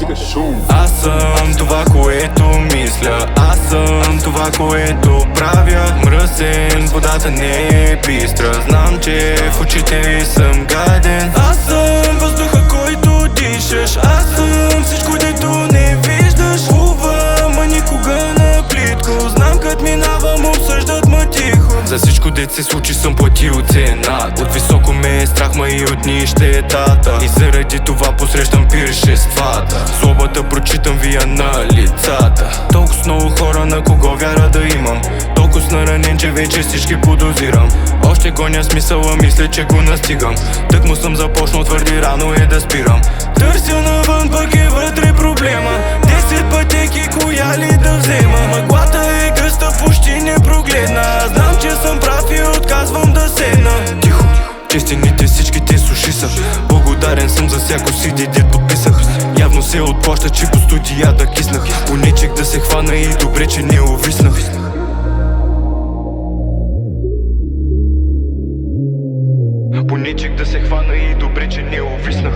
стига шум. Аз съм това, което мисля, аз съм това, което правя. Мръсен, водата не е бистра, знам, че в очите ви съм гаден. Аз съм въздуха, който дишаш, аз съм всичко, дето не виждаш. Плувам, а никога на плитко, знам кът минавам, обсъждат ма тихо. За всичко дет се случи съм платил цена. От високо ме е страх, ма и от нищетата. И заради това посрещам пиршествата. Злобата прочитам вия на лицата. Толкова много хора, на кого вяра да имам. Толкова наранен, че вече всички подозирам. Още гоня смисъла, мисля, че го настигам. Тък му съм започнал, твърди рано е да спирам. Търся навън, пък е вътре проблема. 10 пътеки, коя ли да взема. Мъглата е гъста, почти непрогледна. Знам, че съм прав и отказвам да седна. Тихо, че стените всичките суши са. Благодарен съм за всяко си дед подписах. Явно се отплаща, че по студия да киснах. Понечех да се хвана и добре, че не увиснах. Понечех да се хвана и добре, че не увиснах.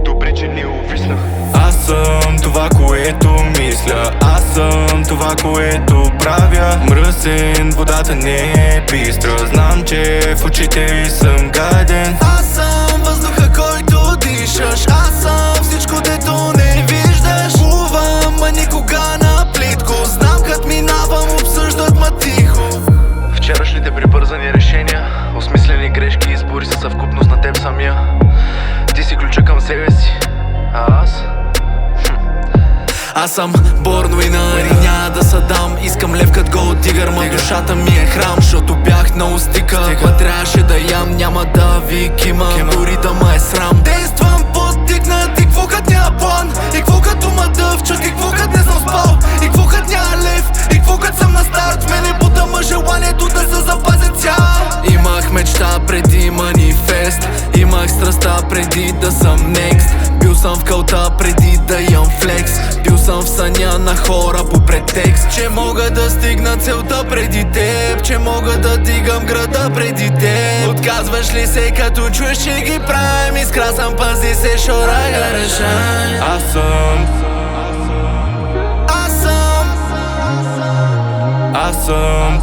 Добре, че не увиснах. Аз съм това, което мисля, аз съм това, което правя. Мръсен, водата не е бистра, знам, че в очите ви съм гаден. Аз съм въздуха, който дишаш, аз съм всичко, дето не виждаш. Плувам, а никога на плитко, знам кът минавам, обсъждат ма тихо. Вчерашните прибързани решения, осмислени грешки, избори са съвкупност на теб самия. Ти си ключа към себе си, а аз? Аз съм Борн Уинър и няма да се дам. Искам лев кът Голд Дигър, ма душата ми е храм. Защото бях на устика, ма трябваше да ям, няма да ви кимам. Дори да ме е срам. Действам подтикнат и кво кът няма план. И кво като ма дъвчат, и кво кът не съм спал. И кво кът няма лев, и кво кът съм на старт. Мене бута ма желанието да се запазя цял. Имах мечта преди манифест, имах страстта преди да съм next. Бил съм в кълта преди да ям флекс. Бил съм в съня на хора по претекст, че мога да стигна целта преди теб, че мога да дигам града преди теб. Отказваш ли се като чуеш, че ги правим? Искра съм, пази се, шорага решай. Аз съм Аз съм Аз съм